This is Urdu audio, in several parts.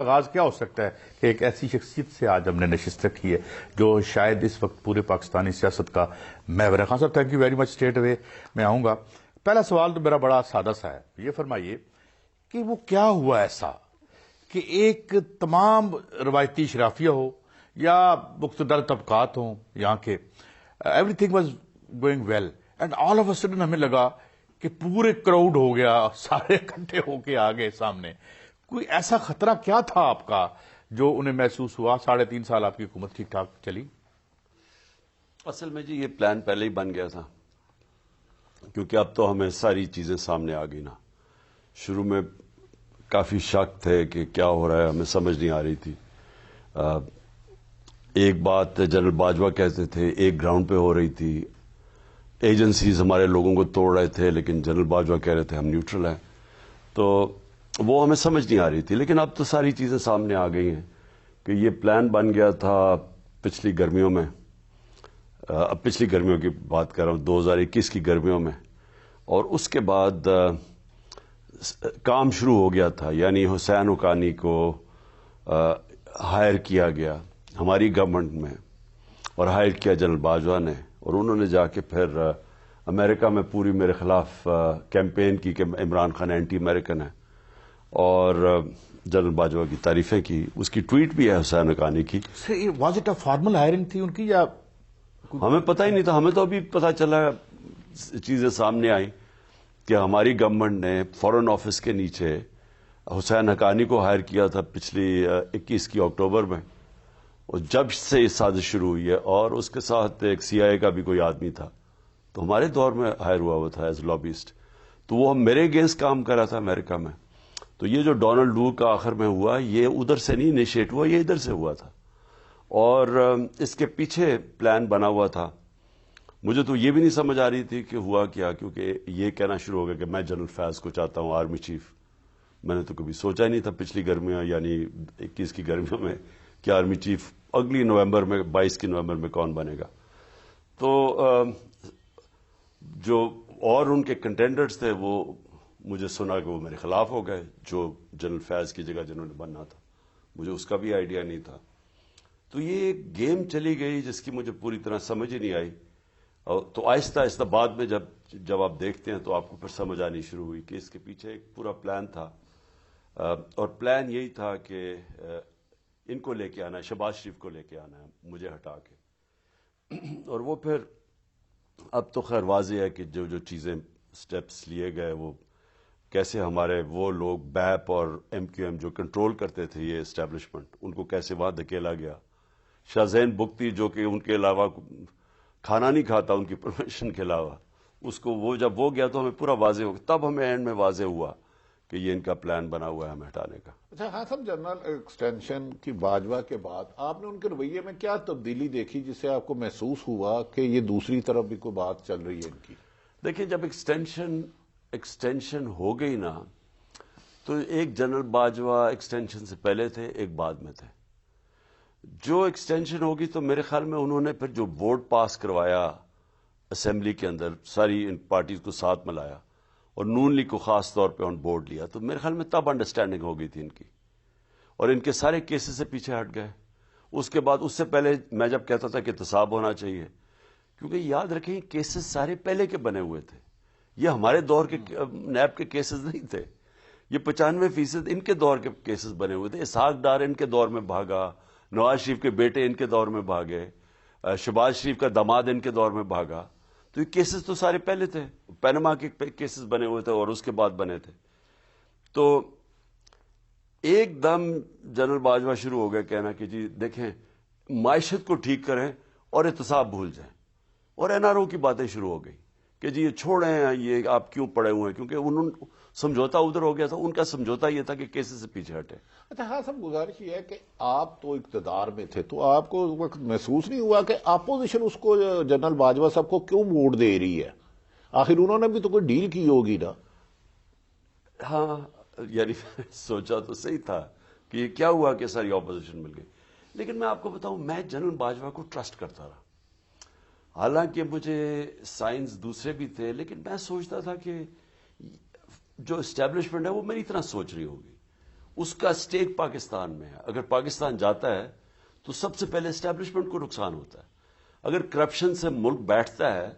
آغاز کیا ہو سکتا ہے کہ ایک ایسی شخصیت سے آج ہم نے نشست رکھی ہے جو شاید اس وقت پورے پاکستانی سیاست کا محور ہے؟ خان صاحب thank you very much, straight away میں آؤں گا. پہلا سوال تو میرا بڑا سادہ سا ہے، یہ فرمائیے کہ وہ کیا ہوا ایسا کہ ایک تمام روایتی اشرافیہ ہو یا مقتدر طبقات ہوں یہاں کے، everything was going well and all of a sudden ہمیں لگا کہ پورے کراؤڈ ہو گیا، سارے اکٹھے ہو کے آ گئے سامنے. کوئی ایسا خطرہ کیا تھا آپ کا جو انہیں محسوس ہوا؟ 3.5 سال آپ کی حکومت ٹھیک ٹھاک چلی. اصل میں جی یہ پلان پہلے ہی بن گیا تھا، کیونکہ اب تو ہمیں ساری چیزیں سامنے آ گئی نا. شروع میں کافی شک تھے کہ کیا ہو رہا ہے، ہمیں سمجھ نہیں آ رہی تھی. ایک بات جنرل باجوہ کہتے تھے، ایک گراؤنڈ پہ ہو رہی تھی، ایجنسیز ہمارے لوگوں کو توڑ رہے تھے، لیکن جنرل باجوہ کہہ رہے تھے ہم نیوٹرل ہیں. تو وہ ہمیں سمجھ نہیں آ رہی تھی. لیکن اب تو ساری چیزیں سامنے آ گئی ہیں کہ یہ پلان بن گیا تھا پچھلی گرمیوں میں. اب پچھلی گرمیوں کی بات کر رہا ہوں، 2021 کی گرمیوں میں. اور اس کے بعد کام شروع ہو گیا تھا، یعنی حسین حقانی کو ہائر کیا گیا ہماری گورنمنٹ میں، اور ہائر کیا جنرل باجوہ نے، اور انہوں نے جا کے پھر امریکہ میں پوری میرے خلاف کیمپین کی کہ عمران خان اینٹی امریکن ہے، اور جنرل باجوہ کی تعریفیں کی. اس کی ٹویٹ بھی ہے حسین حقانی کی. Was it a formal hiring تھی ان کی یا ہمیں پتہ ہی نہیں تھا، ہمیں تو ابھی پتہ چلا چیزیں سامنے آئیں کہ ہماری گورنمنٹ نے فارن آفس کے نیچے حسین حقانی کو ہائر کیا تھا پچھلی 21 کی اکتوبر میں، اور جب سے یہ سازش شروع ہوئی ہے. اور اس کے ساتھ ایک CIA کا بھی کوئی آدمی تھا، تو ہمارے دور میں ہائر ہوا تھا ایز لابیسٹ. تو وہ میرے اگینسٹ کام کر رہا تھا امریکہ میں. تو یہ جو ڈونلڈ لو کا آخر میں ہوا، یہ ادھر سے نہیں انیشیٹ ہوا، یہ ادھر سے ہوا تھا. اور اس کے پیچھے پلان بنا ہوا تھا. مجھے تو یہ بھی نہیں سمجھ آ رہی تھی کہ ہوا کیا، کیونکہ یہ کہنا شروع ہو گیا کہ میں جنرل فیض کو چاہتا ہوں آرمی چیف. میں نے تو کبھی سوچا ہی نہیں تھا پچھلی گرمیوں، یعنی 21 کی گرمیوں میں، کہ آرمی چیف اگلی نومبر میں 22 کی نومبر میں کون بنے گا. تو جو اور ان کے کنٹینڈرز تھے وہ مجھے سنا کہ وہ میرے خلاف ہو گئے، جو جنرل فیض کی جگہ جنہوں نے بننا تھا. مجھے اس کا بھی آئیڈیا نہیں تھا. تو یہ ایک گیم چلی گئی جس کی مجھے پوری طرح سمجھ ہی نہیں آئی. تو آہستہ آہستہ بعد میں جب آپ دیکھتے ہیں تو آپ کو پھر سمجھ آنی شروع ہوئی کہ اس کے پیچھے ایک پورا پلان تھا. اور پلان یہی تھا کہ ان کو لے کے آنا ہے، شہباز شریف کو لے کے آنا ہے مجھے ہٹا کے. اور وہ پھر اب تو خیر واضح ہے کہ جو چیزیں سٹیپس لیے گئے، وہ کیسے ہمارے وہ لوگ بیپ اور MQM جو کنٹرول کرتے تھے یہ اسٹیبلشمنٹ، ان کو کیسے وہاں دھکیلا گیا. شاہ زین بگٹی جو کہ ان کے علاوہ کھانا نہیں کھاتا ان کی پروفیشن کے علاوہ، اس کو وہ جب وہ گیا تو ہمیں پورا واضح ہو گیا. تب ہمیں اینڈ میں واضح ہوا کہ یہ ان کا پلان بنا ہوا ہے ہمیں ہٹانے کا. اچھا ہاں صاحب، جنرل ایکسٹینشن کی باجوہ کے بعد آپ نے ان کے رویے میں کیا تبدیلی دیکھی جس سے آپ کو محسوس ہوا کہ یہ دوسری طرف بھی کوئی بات چل رہی ہے ان کی؟ دیکھیں، جب ایکسٹینشن ہو گئی نا، تو ایک جنرل باجوہ ایکسٹینشن سے پہلے تھے، ایک بعد میں تھے. جو ایکسٹینشن ہوگی تو میرے خیال میں انہوں نے پھر جو ووٹ پاس کروایا اسمبلی کے اندر، ساری ان پارٹیز کو ساتھ ملایا اور نون لیگ کو خاص طور پہ آن بورڈ لیا، تو میرے خیال میں تب انڈرسٹینڈنگ ہو گئی تھی ان کی، اور ان کے سارے کیسز سے پیچھے ہٹ گئے. اس کے بعد، اس سے پہلے میں جب کہتا تھا کہ احتساب ہونا چاہیے، کیونکہ یاد رکھیں یہ کیسز سارے پہلے کے بنے ہوئے تھے، یہ ہمارے دور کے نیب کے کیسز نہیں تھے. یہ 95% ان کے دور کے کیسز بنے ہوئے تھے. اسحاق ڈار ان کے دور میں بھاگا، نواز شریف کے بیٹے ان کے دور میں بھاگے، شہباز شریف کا داماد ان کے دور میں بھاگا. تو یہ کیسز تو سارے پہلے تھے، پینما کے کیسز بنے ہوئے تھے اور اس کے بعد بنے تھے. تو ایک دم جنرل باجوہ شروع ہو گئے کہنا کہ جی دیکھیں، معیشت کو ٹھیک کریں اور احتساب بھول جائیں. اور NRO کی باتیں شروع ہو گئی کہ جی یہ چھوڑیں، یہ آپ کیوں پڑے ہوئے ہیں، کیونکہ انہوں سمجھوتا ادھر ہو گیا تھا. ان کا سمجھوتا یہ تھا کہ کیسز سے پیچھے ہٹے. اچھا ہاں صاحب، گزارش یہ ہے کہ آپ تو اقتدار میں تھے، تو آپ کو اس وقت محسوس نہیں ہوا کہ اپوزیشن اس کو جنرل باجوہ صاحب کو کیوں ووٹ دے رہی ہے؟ آخر انہوں نے بھی تو کوئی ڈیل کی ہوگی نا. ہاں، یعنی سوچا تو صحیح تھا کہ یہ کیا ہوا کہ ساری اپوزیشن مل گئی. لیکن میں آپ کو بتاؤں، میں جنرل باجوہ کو ٹرسٹ کرتا رہا. حالانکہ مجھے سائنس دوسرے بھی تھے، لیکن میں سوچتا تھا کہ جو اسٹیبلشمنٹ ہے وہ میری طرح سوچ رہی ہوگی. اس کا سٹیک پاکستان میں ہے. اگر پاکستان جاتا ہے تو سب سے پہلے اسٹیبلشمنٹ کو نقصان ہوتا ہے. اگر کرپشن سے ملک بیٹھتا ہے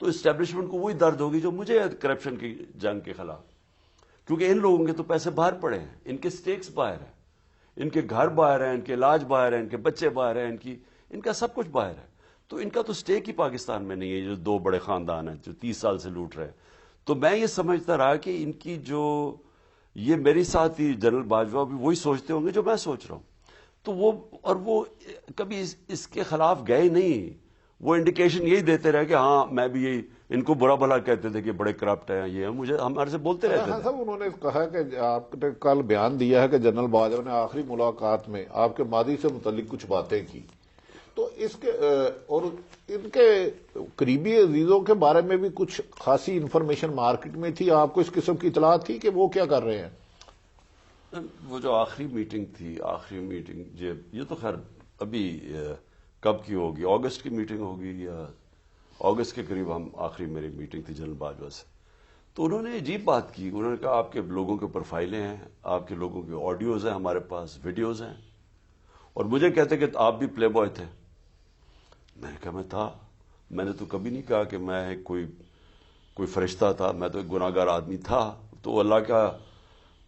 تو اسٹیبلشمنٹ کو وہی درد ہوگی جو مجھے ہے کرپشن کی جنگ کے خلاف. کیونکہ ان لوگوں کے تو پیسے باہر پڑے ہیں, ان کے سٹیکس باہر ہیں, ان کے گھر باہر ہیں, ان کے علاج باہر ہیں, ان کے بچے باہر ہیں, ان کا سب کچھ باہر ہے. تو ان کا تو سٹیک ہی پاکستان میں نہیں ہے. جو 2 بڑے خاندان ہیں جو 30 سال سے لوٹ رہے ہیں. تو میں یہ سمجھتا رہا کہ ان کی جو یہ میری ساتھی جنرل باجوہ بھی وہی سوچتے ہوں گے جو میں سوچ رہا ہوں. تو وہ کبھی اس کے خلاف گئے نہیں. وہ انڈیکیشن یہی دیتے رہے کہ ہاں میں بھی یہی ان کو برا بھلا کہتے تھے کہ بڑے کرپٹ ہیں, یہ مجھے ہمارے سے بولتے رہتے تھے. صاحب انہوں نے کہا کہ آپ نے کل بیان دیا ہے کہ جنرل باجوہ نے آخری ملاقات میں آپ کے ماضی سے متعلق کچھ باتیں کی, تو اس کے اور ان کے قریبی عزیزوں کے بارے میں بھی کچھ خاصی انفارمیشن مارکیٹ میں تھی. آپ کو اس قسم کی اطلاع تھی کہ وہ کیا کر رہے ہیں؟ وہ جو آخری میٹنگ تھی, یہ تو خیر ابھی کب کی ہوگی, اگست کی میٹنگ ہوگی یا اگست کے قریب آخری میری میٹنگ تھی جنرل باجوہ سے. تو انہوں نے عجیب بات کی. انہوں نے کہا آپ کے لوگوں کے اوپر فائلیں ہیں, آپ کے لوگوں کے آڈیوز ہیں, ہمارے پاس ویڈیوز ہیں, اور مجھے کہتے کہ آپ بھی پلے بوائے تھے. میں نے کہا میں تھا. میں نے تو کبھی نہیں کہا کہ میں کوئی فرشتہ تھا. میں تو ایک گناہ گار آدمی تھا. تو اللہ کا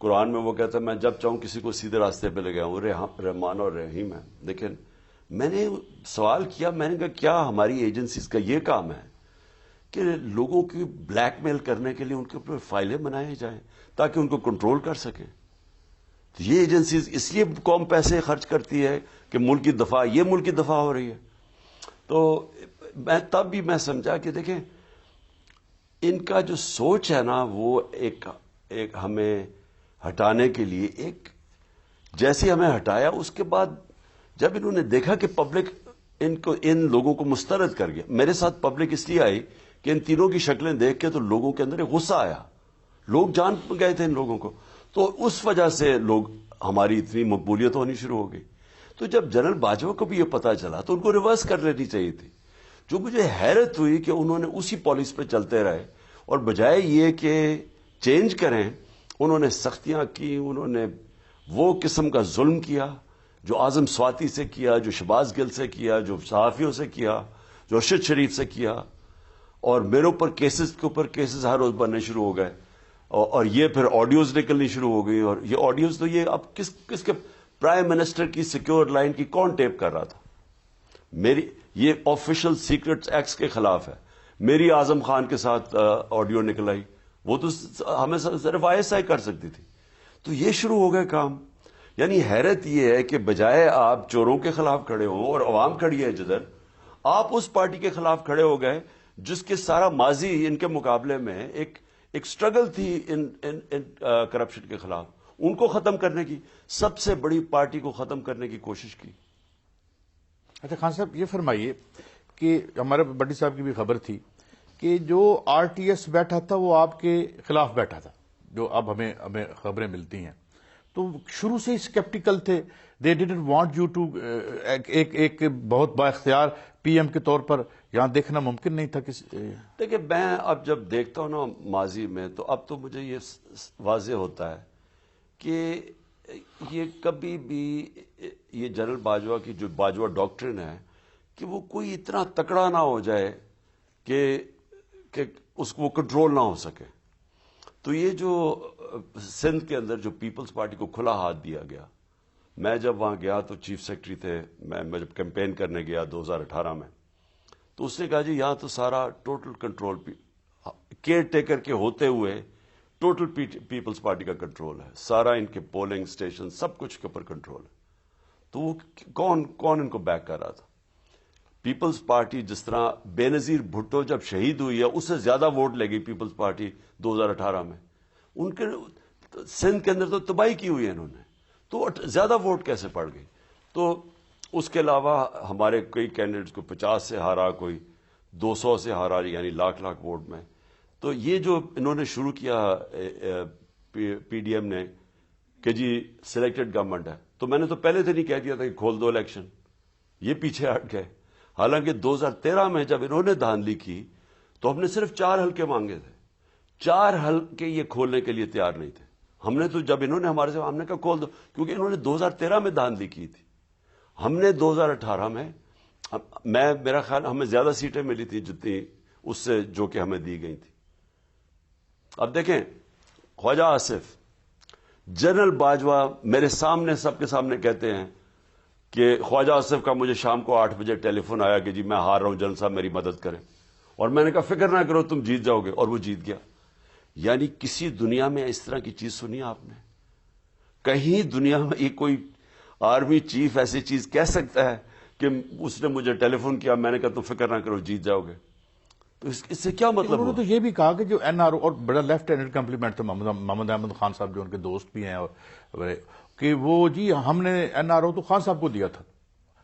قرآن میں وہ کہتا ہے میں جب چاہوں کسی کو سیدھے راستے پہ لے گیا ہوں, رحمان اور رحیم ہے. لیکن میں نے سوال کیا, میں نے کہا کیا ہماری ایجنسیز کا یہ کام ہے کہ لوگوں کی بلیک میل کرنے کے لیے ان کے اوپر فائلیں بنائے جائیں تاکہ ان کو کنٹرول کر سکیں؟ تو یہ ایجنسیز اس لیے قوم پیسے خرچ کرتی ہے کہ ملک کی دفاع ہو رہی ہے. تو تب بھی میں سمجھا کہ دیکھیں ان کا جو سوچ ہے نا وہ ایک ہمیں ہٹانے کے لیے جیسے ہمیں ہٹایا, اس کے بعد جب انہوں نے دیکھا کہ پبلک ان لوگوں کو مسترد کر گیا. میرے ساتھ پبلک اس لیے آئی کہ ان تینوں کی شکلیں دیکھ کے تو لوگوں کے اندر ایک غصہ آیا. لوگ جان گئے تھے ان لوگوں کو. تو اس وجہ سے ہماری اتنی مقبولیت ہونی شروع ہو گئی. تو جب جنرل باجوہ کو بھی یہ پتا چلا تو ان کو ریورس کر لینی چاہیے تھی. جو مجھے حیرت ہوئی کہ انہوں نے اسی پالیسی پہ چلتے رہے, اور بجائے یہ کہ چینج کریں انہوں نے سختیاں کی. انہوں نے وہ قسم کا ظلم کیا جو اعظم سواتی سے کیا, جو شہباز گل سے کیا, جو صحافیوں سے کیا, جو ارشد شریف سے کیا, اور میرے اوپر کیسز کے اوپر کیسز ہر روز بننے شروع ہو گئے. اور یہ پھر آڈیوز نکلنی شروع ہو گئی. اور یہ آڈیوز تو یہ اب کس کے پرائم منسٹر کی سیکیور لائن کی کون ٹیپ کر رہا تھا؟ یہ آفیشل سیکرٹس ایکٹس کے خلاف ہے. میری اعظم خان کے ساتھ آڈیو نکل آئی, وہ تو ہمیں صرف ISI کر سکتی تھی. تو یہ شروع ہو گئے کام. یعنی حیرت یہ ہے کہ بجائے آپ چوروں کے خلاف کھڑے ہوں اور عوام کھڑی ہے جدھر, آپ اس پارٹی کے خلاف کھڑے ہو گئے جس کے سارا ماضی ان کے مقابلے میں ایک سٹرگل تھی ان کرپشن کے خلاف. ان کو ختم کرنے کی, سب سے بڑی پارٹی کو ختم کرنے کی کوشش کی. اچھا خان صاحب یہ فرمائیے کہ ہمارے بڈی صاحب کی بھی خبر تھی کہ جو RTS بیٹھا تھا وہ آپ کے خلاف بیٹھا تھا, جو اب ہمیں خبریں ملتی ہیں. تو شروع سے ہی اسکیپٹیکل تھے. They didn't want you to ایک بہت با اختیار PM کے طور پر یہاں دیکھنا ممکن نہیں تھا. دیکھیں میں اب جب دیکھتا ہوں نا ماضی میں, تو اب تو مجھے یہ واضح ہوتا ہے کہ یہ کبھی بھی یہ جنرل باجوہ کی جو باجوہ ڈاکٹرن ہے کہ وہ کوئی اتنا تکڑا نہ ہو جائے کہ اس کو وہ کنٹرول نہ ہو سکے. تو یہ جو سندھ کے اندر جو پیپلز پارٹی کو کھلا ہاتھ دیا گیا, میں جب وہاں گیا تو چیف سیکرٹری تھے, میں جب کیمپین کرنے گیا 2018 میں, تو اس نے کہا جی یہاں تو سارا ٹوٹل کنٹرول کیئر ٹیکر کے ہوتے ہوئے ٹوٹل پیپلز پارٹی کا کنٹرول ہے, سارا ان کے پولنگ سٹیشن سب کچھ کے اوپر کنٹرول ہے. تو وہ کون ان کو بیک کر رہا تھا؟ پیپلز پارٹی جس طرح بے نظیر بھٹو جب شہید ہوئی ہے اس سے زیادہ ووٹ لے گئی پیپلز پارٹی 2018 میں. ان کے سندھ کے اندر تو تباہی کی ہوئی ہے انہوں نے, تو زیادہ ووٹ کیسے پڑ گئی؟ تو اس کے علاوہ ہمارے کئی کینڈیڈیٹس کو 50 سے ہارا, کوئی 200 سے ہارا, یعنی لاکھ ووٹ میں. تو یہ جو انہوں نے شروع کیا PDM نے کہ جی سلیکٹڈ گورنمنٹ ہے, تو میں نے تو پہلے سے نہیں کہہ دیا تھا کہ کھول دو الیکشن. یہ پیچھے ہٹ گئے. حالانکہ 2013 میں جب انہوں نے دھاندلی کی تو ہم نے صرف 4 حلقے مانگے تھے. 4 حلقے یہ کھولنے کے لیے تیار نہیں تھے. ہم نے تو جب انہوں نے ہمارے سے ہم نے کہا کھول دو، کیونکہ انہوں نے 2013 میں دھاندلی کی تھی، ہم نے 2018 میں میرا خیال ہمیں زیادہ سیٹیں ملی تھی جتنی اس سے جو کہ ہمیں دی گئی تھی. اب دیکھیں خواجہ آصف، جنرل باجوہ میرے سامنے سب کے سامنے کہتے ہیں کہ خواجہ آصف کا مجھے شام کو 8 بجے ٹیلی فون آیا کہ جی میں ہار رہا ہوں، جنرل صاحب میری مدد کریں، اور میں نے کہا فکر نہ کرو تم جیت جاؤ گے، اور وہ جیت گیا. یعنی کسی دنیا میں اس طرح کی چیز سنی آپ نے؟ کہیں دنیا میں یہ کوئی آرمی چیف ایسی چیز کہہ سکتا ہے کہ اس نے مجھے ٹیلی فون کیا، میں نے کہا تم فکر نہ کرو جیت جاؤ گے؟ تو اس سے کیا مطلب انہوں نے ہوا؟ تو یہ بھی کہا کہ جو این آر او، اور بڑا لیفٹ ہینڈڈ کمپلیمنٹ تھا محمد احمد خان صاحب جو ان کے دوست بھی ہیں، اور کہ وہ جی ہم نے این آر او تو خان صاحب کو دیا تھا،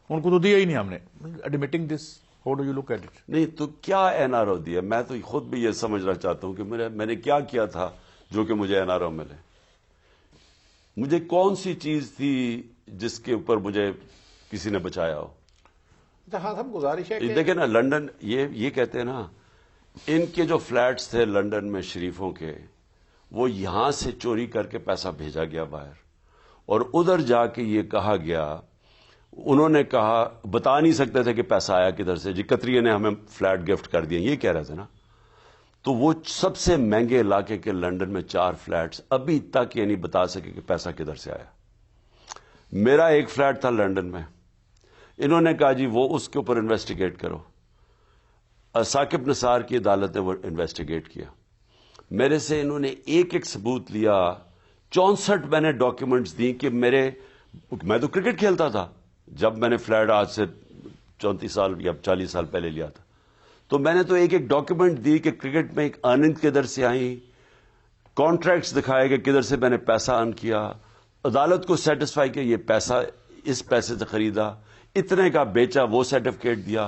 ان کو تو دیا ہی نہیں ہم نے. Admitting this, how do you look at it? نہیں تو کیا این آر او دیا؟ میں تو خود بھی یہ سمجھنا چاہتا ہوں کہ میں نے کیا کیا تھا جو کہ مجھے این آر او ملے. مجھے کون سی چیز تھی جس کے اوپر مجھے کسی نے بچایا ہو؟ جہاں صاحب گزارش ہے کہ دیکھیں نا، لندن یہ کہتے ہیں نا، ان کے جو فلیٹس تھے لندن میں شریفوں کے، وہ یہاں سے چوری کر کے پیسہ بھیجا گیا باہر، اور ادھر جا کے یہ کہا گیا، انہوں نے کہا بتا نہیں سکتے تھے کہ پیسہ آیا کدھر سے، جی قطریہ نے ہمیں فلیٹ گفٹ کر دیا، یہ کہہ رہے تھے نا. تو وہ سب سے مہنگے علاقے کے لندن میں 4 فلیٹس ابھی تک یہ نہیں بتا سکے کہ پیسہ کدھر سے آیا. میرا ایک فلیٹ تھا لندن میں، انہوں نے کہا جی وہ اس کے اوپر انویسٹیگیٹ کرو. ثاقب نثار کی عدالت نے وہ انویسٹیگیٹ کیا. میرے سے انہوں نے ایک ایک ثبوت لیا، 64 میں نے ڈاکیومنٹس دی کہ میں تو کرکٹ کھیلتا تھا جب میں نے فلیٹ آج سے 34 سال یا 40 سال پہلے لیا تھا. تو میں نے تو ایک ایک ڈاکیومنٹ دی کہ کرکٹ میں ایک ارننگ کدھر سے آئی، کانٹریکٹس دکھائے کہ کدھر سے میں نے پیسہ ارن کیا، عدالت کو سیٹسفائی کیا یہ پیسہ اس پیسے سے خریدا، اتنے کا بیچا، وہ سرٹیفکیٹ دیا.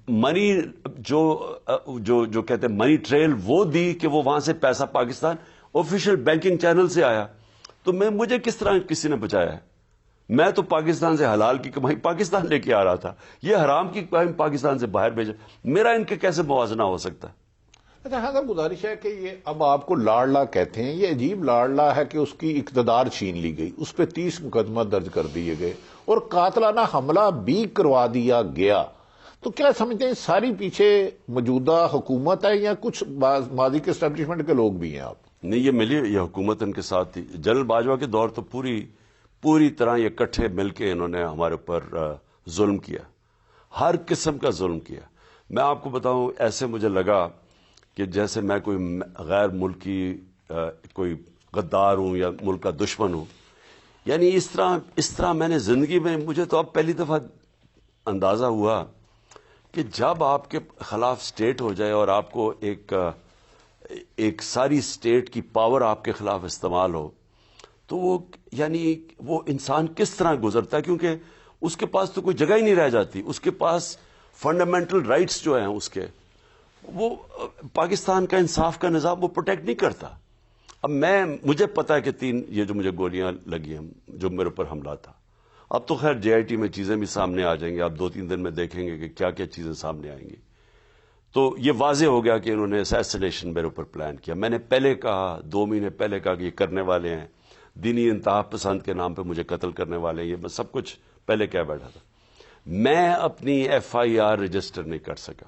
منی جو کہتے ہیں منی ٹریل وہ دی کہ وہ وہاں سے پیسہ پاکستان آفیشیل بینکنگ چینل سے آیا. تو مجھے کس طرح کسی نے بچایا ہے؟ میں تو پاکستان سے حلال کی کمائی پاکستان لے کے آ رہا تھا، یہ حرام کی کمائی پاکستان سے باہر بھیجا. میرا ان کے کیسے موازنہ ہو سکتا ہے؟ اچھا ہاں صاحب گزارش ہے کہ یہ اب آپ کو لاڑلا کہتے ہیں، یہ عجیب لاڑلا ہے کہ اس کی اقتدار چھین لی گئی، اس پہ 30 مقدمہ درج کر دیے گئے اور قاتلانہ حملہ بھی کروا دیا گیا. تو کیا سمجھتے ہیں ساری پیچھے موجودہ حکومت ہے یا کچھ ماضی کے اسٹیبلشمنٹ کے لوگ بھی ہیں آپ؟ نہیں، یہ ملی یہ حکومت ان کے ساتھ تھی. جنرل باجوہ کے دور تو پوری طرح یہ اکٹھے مل کے انہوں نے ہمارے اوپر ظلم کیا، ہر قسم کا ظلم کیا. میں آپ کو بتاؤں، ایسے مجھے لگا کہ جیسے میں کوئی غیر ملکی کوئی غدار ہوں یا ملک کا دشمن ہوں. یعنی اس طرح میں نے زندگی میں، مجھے تو اب پہلی دفعہ اندازہ ہوا کہ جب آپ کے خلاف سٹیٹ ہو جائے اور آپ کو ایک ساری سٹیٹ کی پاور آپ کے خلاف استعمال ہو، تو وہ انسان کس طرح گزرتا ہے، کیونکہ اس کے پاس تو کوئی جگہ ہی نہیں رہ جاتی. اس کے پاس فنڈامنٹل رائٹس جو ہیں اس کے، وہ پاکستان کا انصاف کا نظام وہ پروٹیکٹ نہیں کرتا. اب مجھے پتا ہے کہ 3 یہ جو مجھے گولیاں لگی ہیں، جو میرے اوپر حملہ تھا، اب تو خیر جے آئی ٹی میں چیزیں بھی سامنے آ جائیں گی، آپ 2-3 دن میں دیکھیں گے کہ کیا کیا چیزیں سامنے آئیں گی. تو یہ واضح ہو گیا کہ انہوں نے اسیسینیشن میرے اوپر پلان کیا. میں نے پہلے کہا، 2 مہینے پہلے کہا کہ یہ کرنے والے ہیں، دینی انتہا پسند کے نام پہ مجھے قتل کرنے والے ہیں، یہ میں سب کچھ پہلے کہہ بیٹھا تھا. میں اپنی FIR رجسٹر نہیں کر سکا.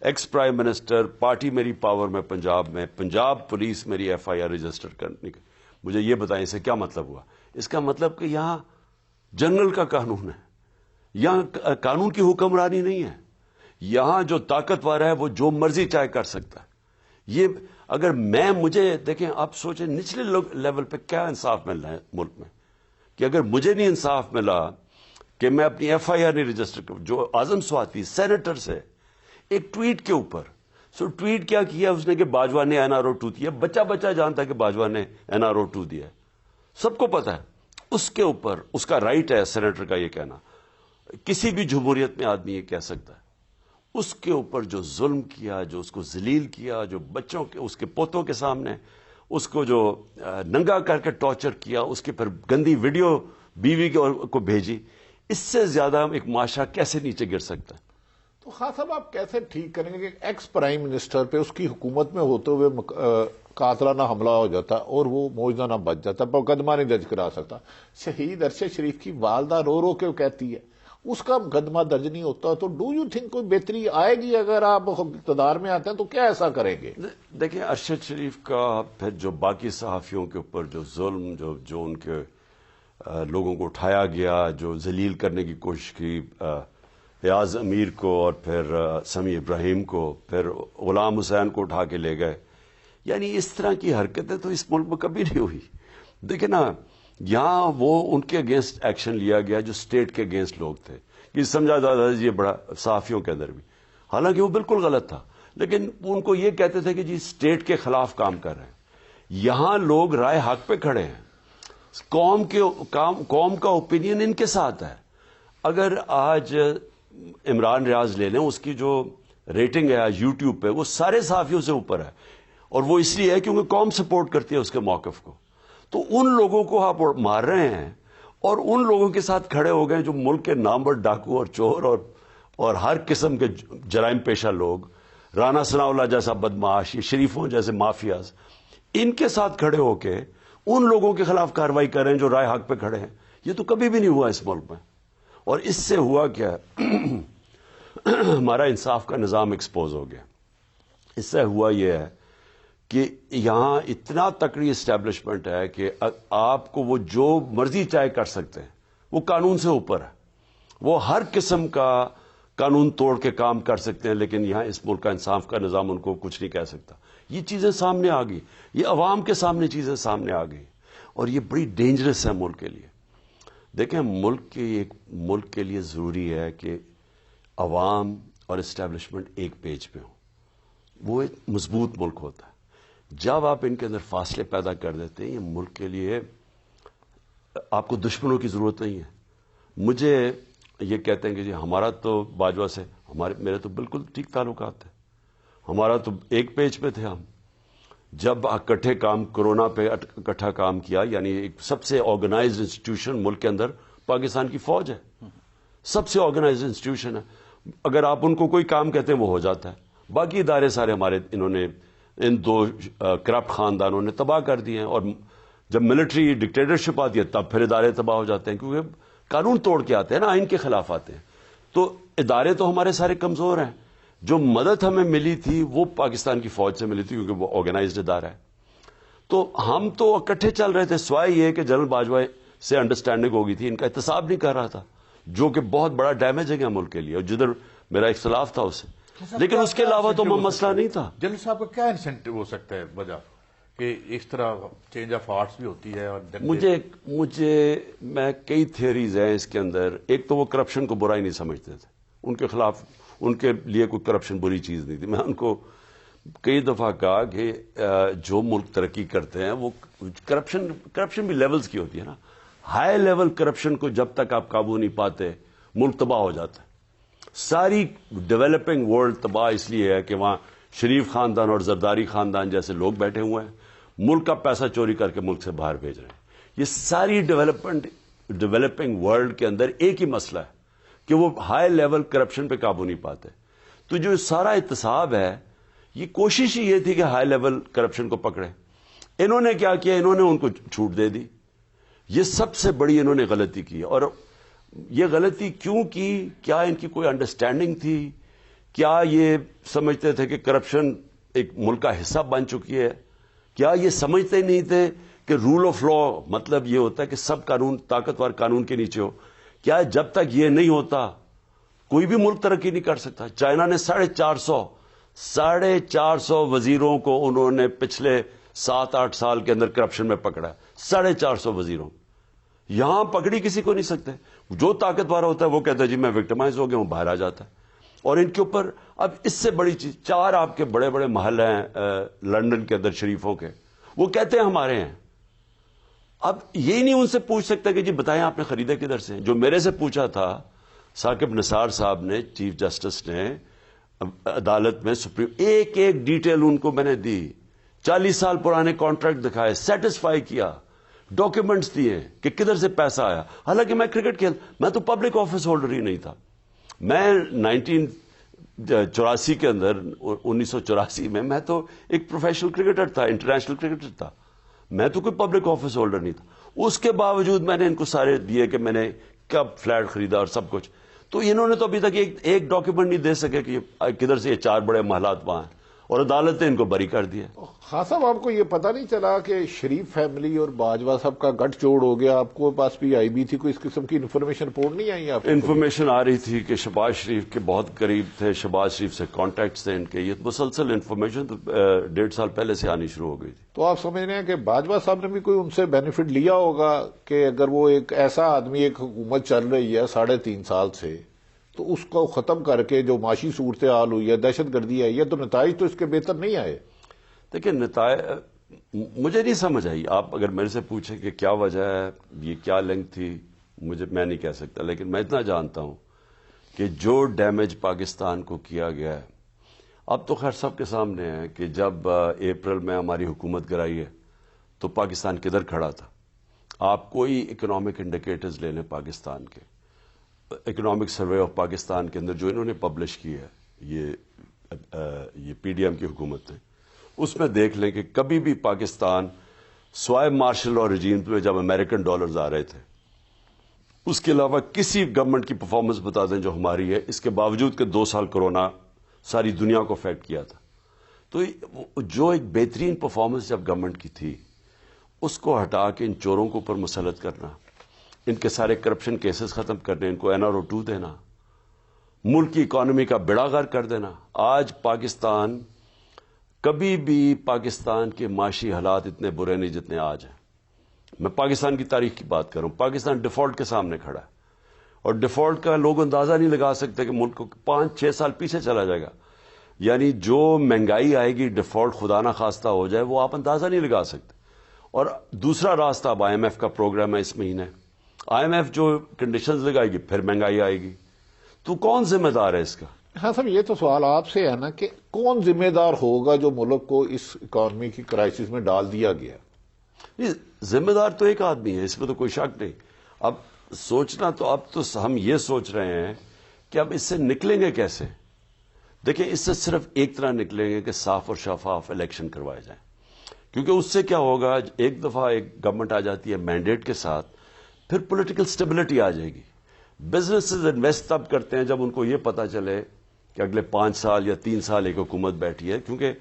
ایکس پرائم منسٹر، پارٹی میری پاور میں پنجاب پولیس میری FIR رجسٹر کرنے کی. مجھے یہ بتائیں اسے کیا مطلب ہوا؟ اس کا مطلب کہ یہاں جنرل کا قانون ہے، یہاں قانون کی حکمرانی نہیں ہے. یہاں جو طاقتور ہے وہ جو مرضی چاہے کر سکتا ہے. یہ اگر مجھے دیکھیں، آپ سوچیں نچلے لیول پہ کیا انصاف مل رہا ہے ملک میں، کہ اگر مجھے نہیں انصاف ملا کہ میں اپنی FIR نہیں رجسٹر کروں. جو اعظم سواتی سینیٹر سے ایک ٹویٹ کے اوپر، ٹویٹ کیا کیا اس نے کہ باجوہ نے NRO2 دیا. بچہ جانتا ہے کہ باجوہ نے NRO2 دیا ہے، سب کو پتا ہے. اس کے اوپر اس کا رائٹ ہے سینیٹر کا یہ کہنا، کسی بھی جمہوریت میں آدمی یہ کہہ سکتا ہے. اس کے اوپر جو ظلم کیا، جو اس کو ذلیل کیا، جو بچوں کے اس کے پوتوں کے سامنے اس کو جو ننگا کر کے ٹارچر کیا، اس کے پھر گندی ویڈیو بیوی کو بھیجی، اس سے زیادہ ایک معاشرہ کیسے نیچے گر سکتا ہے؟ تو خان صاحب آپ کیسے ٹھیک کریں گے کہ ایکس پرائم منسٹر پہ اس کی حکومت میں ہوتے ہوئے قاتلانہ حملہ ہو جاتا اور وہ موجودہ نہ بچ جاتا، مقدمہ نہیں درج کرا سکتا؟ شہید ارشد شریف کی والدہ رو رو کے کہتی ہے اس کا مقدمہ درج نہیں ہوتا، تو ڈو یو تھنک کوئی بہتری آئے گی اگر آپ اقتدار میں آتے ہیں؟ تو کیا ایسا کریں گے؟ دیکھیں ارشد شریف کا پھر جو باقی صحافیوں کے اوپر جو ظلم جو ان کے لوگوں کو اٹھایا گیا، جو ذلیل کرنے کی کوشش کی ایاز امیر کو اور پھر سمیع ابراہیم کو، پھر غلام حسین کو اٹھا کے لے گئے، یعنی اس طرح کی حرکتیں تو اس ملک میں کبھی نہیں ہوئی. دیکھیں نا، یہاں وہ ان کے اگینسٹ ایکشن لیا گیا جو اسٹیٹ کے اگینسٹ لوگ تھے، کہ سمجھا جاتا یہ بڑا صحافیوں کے اندر بھی، حالانکہ وہ بالکل غلط تھا، لیکن ان کو یہ کہتے تھے کہ جی اسٹیٹ کے خلاف کام کر رہے ہیں. یہاں لوگ رائے حق پہ کھڑے ہیں، قوم کا اوپینین ان کے ساتھ ہے. اگر آج عمران ریاض لے لیں، اس کی جو ریٹنگ ہے آج یوٹیوب پہ وہ سارے صحافیوں سے اوپر ہے، اور وہ اس لیے ہے کیونکہ قوم سپورٹ کرتی ہے اس کے موقف کو. تو ان لوگوں کو آپ مار رہے ہیں اور ان لوگوں کے ساتھ کھڑے ہو گئے جو ملک کے نامور ڈاکو اور چور اور ہر قسم کے جرائم پیشہ لوگ، رانا ثناء اللہ جیسا بدمعاش، یہ شریفوں جیسے مافیاز، ان کے ساتھ کھڑے ہو کے ان لوگوں کے خلاف کارروائی کر رہے ہیں جو رائے حق پہ کھڑے ہیں. یہ تو کبھی بھی نہیں ہوا اس ملک میں. اور اس سے ہوا کیا، ہمارا انصاف کا نظام ایکسپوز ہو گیا. اس سے ہوا یہ ہے کہ یہاں اتنا تکڑی اسٹیبلشمنٹ ہے کہ آپ کو وہ جو مرضی چاہے کر سکتے ہیں، وہ قانون سے اوپر ہے، وہ ہر قسم کا قانون توڑ کے کام کر سکتے ہیں، لیکن یہاں اس ملک کا انصاف کا نظام ان کو کچھ نہیں کہہ سکتا. یہ چیزیں سامنے آ گئی، یہ عوام کے سامنے چیزیں سامنے آ گئی، اور یہ بڑی ڈینجرس ہے ملک کے لیے. دیکھیں ملک کے لیے ضروری ہے کہ عوام اور اسٹیبلشمنٹ ایک پیج پہ ہوں، وہ ایک مضبوط ملک ہوتا ہے. جب آپ ان کے اندر فاصلے پیدا کر دیتے ہیں، یہ ملک کے لیے آپ کو دشمنوں کی ضرورت نہیں ہے. مجھے یہ کہتے ہیں کہ جی ہمارا تو باجوہ سے میرے تو بالکل ٹھیک تعلقات تھے، ہمارا تو ایک پیج پہ تھے. ہم جب اکٹھے کرونا پہ اکٹھا کام کیا، یعنی ایک سب سے آرگنائزڈ انسٹیٹیوشن ملک کے اندر پاکستان کی فوج ہے، سب سے آرگنائزڈ انسٹیٹیوشن ہے. اگر آپ ان کو کوئی کام کہتے ہیں وہ ہو جاتا ہے. باقی ادارے سارے ہمارے انہوں نے ان دو کرپٹ خاندانوں نے تباہ کر دیے ہیں، اور جب ملٹری ڈکٹیٹرشپ آتی ہے تب پھر ادارے تباہ ہو جاتے ہیں، کیونکہ قانون توڑ کے آتے ہیں نا، آئین کے خلاف آتے ہیں. تو ادارے تو ہمارے سارے کمزور ہیں. جو مدد ہمیں ملی تھی وہ پاکستان کی فوج سے ملی تھی، کیونکہ وہ آرگنائزڈ ادارہ ہے. تو ہم تو اکٹھے چل رہے تھے، سوائے یہ کہ جنرل باجوہ سے انڈرسٹینڈنگ ہو گئی تھی، ان کا احتساب نہیں کر رہا تھا، جو کہ بہت بڑا ڈیمیج ہے ملک کے لیے، اور جدھر میرا اختلاف تھا اس سے. لیکن اس کے علاوہ تو مسئلہ نہیں تھا. جنرل صاحب کا کیا انسینٹو ہو سکتا ہے وجہ کہ اس طرح چینج آف ہارٹس بھی ہوتی ہے؟ اور میں کئی تھیوریز ہیں اس کے اندر. ایک تو وہ کرپشن کو برائی نہیں سمجھتے تھے، ان کے خلاف، ان کے لیے کوئی کرپشن بری چیز نہیں تھی. میں ان کو کئی دفعہ کہا کہ جو ملک ترقی کرتے ہیں وہ کرپشن بھی لیولز کی ہوتی ہے نا. ہائی لیول کرپشن کو جب تک آپ قابو نہیں پاتے، ملک تباہ ہو جاتا ہے. ساری ڈیولپنگ ورلڈ تباہ اس لیے ہے کہ وہاں شریف خاندان اور زرداری خاندان جیسے لوگ بیٹھے ہوئے ہیں، ملک کا پیسہ چوری کر کے ملک سے باہر بھیج رہے ہیں. یہ ساری ڈیولپنگ ورلڈ کے اندر ایک ہی مسئلہ ہے کہ وہ ہائی لیول کرپشن پہ قابو نہیں پاتے. تو جو سارا احتساب ہے، یہ کوشش ہی یہ تھی کہ ہائی لیول کرپشن کو پکڑے. انہوں نے کیا کیا؟ انہوں نے ان کو چھوٹ دے دی. یہ سب سے بڑی انہوں نے غلطی کی. اور یہ غلطی کیوں کی؟ کیا ان کی کوئی انڈرسٹینڈنگ تھی؟ کیا یہ سمجھتے تھے کہ کرپشن ایک ملک کا حصہ بن چکی ہے؟ کیا یہ سمجھتے نہیں تھے کہ رول آف لا مطلب یہ ہوتا ہے کہ سب قانون طاقتور قانون کے نیچے ہو؟ کیا جب تک یہ نہیں ہوتا کوئی بھی ملک ترقی نہیں کر سکتا؟ چائنا نے 450 وزیروں کو انہوں نے پچھلے 7-8 سال کے اندر کرپشن میں پکڑا. 450 وزیروں. یہاں پکڑی کسی کو نہیں سکتے. جو طاقتور ہوتا ہے وہ کہتا ہے جی میں وکٹمائز ہو گیا ہوں، باہر آ جاتا ہے. اور ان کے اوپر اب اس سے بڑی چیز، 4 آپ کے بڑے بڑے محل ہیں لندن کے اندر شریفوں کے، وہ کہتے ہیں ہمارے ہیں. اب یہ نہیں ان سے پوچھ سکتا کہ جی بتائیں آپ نے خریدے کدھر سے. جو میرے سے پوچھا تھا ثاقب نثار صاحب نے، چیف جسٹس نے عدالت میں، سپریم، ایک ڈیٹیل ان کو میں نے دی. 40 سال پرانے کانٹریکٹ دکھائے، سیٹسفائی کیا، ڈاکیومنٹس دیے کہ کدھر سے پیسہ آیا. حالانکہ میں کرکٹ کھیل، میں تو پبلک آفس ہولڈر ہی نہیں تھا. میں 84 کے اندر 1984 میں تو ایک پروفیشنل کرکٹر تھا, انٹرنیشنل کرکٹر تھا, میں تو کوئی پبلک آفس ہولڈر نہیں تھا. اس کے باوجود میں نے ان کو سارے دیے کہ میں نے کب فلیٹ خریدا اور سب کچھ. تو انہوں نے تو ابھی تک ایک ڈاکیومنٹ نہیں دے سکے کہ کدھر سے یہ 4 بڑے محلات وہاں ہیں, اور عدالت نے ان کو بری کر دیا. خان صاحب, آپ کو یہ پتا نہیں چلا کہ شریف فیملی اور باجوہ صاحب کا گٹھ جوڑ ہو گیا؟ آپ کو پاس بھی آئی بھی تھی, کوئی اس قسم کی انفارمیشن رپورٹ نہیں آئی آپ کو؟ انفارمیشن آ رہی تھی کہ شہباز شریف کے بہت قریب تھے, شہباز شریف سے کانٹیکٹس تھے ان کے. یہ مسلسل انفارمیشن 1.5 سال پہلے سے آنی شروع ہو گئی تھی. تو آپ سمجھ رہے ہیں کہ باجوہ صاحب نے بھی کوئی ان سے بینیفٹ لیا ہوگا کہ اگر وہ ایک ایسا آدمی, ایک حکومت چل رہی ہے 3.5 سال سے, تو اس کو ختم کر کے جو معاشی صورتحال ہوئی ہے, دہشت گردی آئی ہے, تو نتائج تو اس کے بہتر نہیں آئے. دیکھیں نتائج مجھے نہیں سمجھ آئی. آپ اگر میرے سے پوچھیں کہ کیا وجہ ہے, یہ کیا لنک تھی, میں نہیں کہہ سکتا. لیکن میں اتنا جانتا ہوں کہ جو ڈیمیج پاکستان کو کیا گیا ہے, اب تو خیر سب کے سامنے ہے کہ جب اپریل میں ہماری حکومت گرائی ہے تو پاکستان کدھر کھڑا تھا. آپ کوئی اکنامک انڈیکیٹرز لے لیں پاکستان کے, اکنامک سروے آف پاکستان کے اندر جو انہوں نے پبلش کی ہے یہ پی ڈی ایم کی حکومت نے, اس میں دیکھ لیں کہ کبھی بھی پاکستان سوائے مارشل لا رجیم میں جب امریکن ڈالرز آ رہے تھے, اس کے علاوہ کسی گورنمنٹ کی پرفارمنس بتا دیں جو ہماری ہے, اس کے باوجود کہ 2 سال کورونا ساری دنیا کو افیکٹ کیا تھا. تو جو ایک بہترین پرفارمنس جب گورنمنٹ کی تھی, اس کو ہٹا کے ان چوروں کو اوپر مسلط کرنا, ان کے سارے کرپشن کیسز ختم کرنے, ان کو NRO 2 دینا, ملک کی اکانومی کا بیڑا غرق کر دینا. آج پاکستان, کبھی بھی پاکستان کے معاشی حالات اتنے برے نہیں جتنے آج ہیں. میں پاکستان کی تاریخ کی بات کروں, پاکستان ڈیفالٹ کے سامنے کھڑا ہے, اور ڈیفالٹ کا لوگ اندازہ نہیں لگا سکتے کہ ملک کو 5-6 سال پیچھے چلا جائے گا. یعنی جو مہنگائی آئے گی, ڈیفالٹ خدا نہ خواستہ ہو جائے, وہ آپ اندازہ نہیں لگا سکتے. اور دوسرا راستہ اب IMF کا پروگرام ہے اس مہینے. IMF جو کنڈیشنز لگائے گی, پھر مہنگائی آئے گی. تو کون ذمہ دار ہے اس کا؟ ہاں صاحب, یہ تو سوال آپ سے ہے نا کہ کون ذمہ دار ہوگا جو ملک کو اس اکانومی کی کرائسس میں ڈال دیا گیا؟ ذمہ دار تو ایک آدمی ہے, اس میں تو کوئی شک نہیں. اب سوچنا تو اب تو ہم یہ سوچ رہے ہیں کہ اب اس سے نکلیں گے کیسے. دیکھیں, اس سے صرف ایک طرح نکلیں گے کہ صاف اور شفاف الیکشن کروائے جائیں. کیونکہ اس سے کیا ہوگا, ایک دفعہ ایک گورنمنٹ آ جاتی ہے مینڈیٹ کے ساتھ, پھر پولیٹیکل سٹیبلٹی آ جائے گی. بزنسز انویسٹ تب کرتے ہیں جب ان کو یہ پتا چلے کہ اگلے 5 سال یا 3 سال ایک حکومت بیٹھی ہے. کیونکہ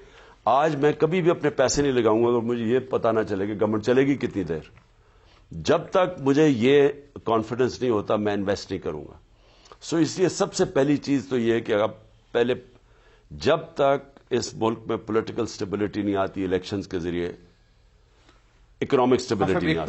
آج میں کبھی بھی اپنے پیسے نہیں لگاؤں گا اگر مجھے یہ پتا نہ چلے کہ گورنمنٹ چلے گی کتنی دیر. جب تک مجھے یہ کانفیڈنس نہیں ہوتا میں انویسٹ نہیں کروں گا. سو اس لیے سب سے پہلی چیز تو یہ کہ اب پہلے جب تک اس ملک میں پولیٹیکل سٹیبلٹی نہیں آتی, الیکشنز کے ذریعے اکنامک سٹیبلٹی نہیں آتی.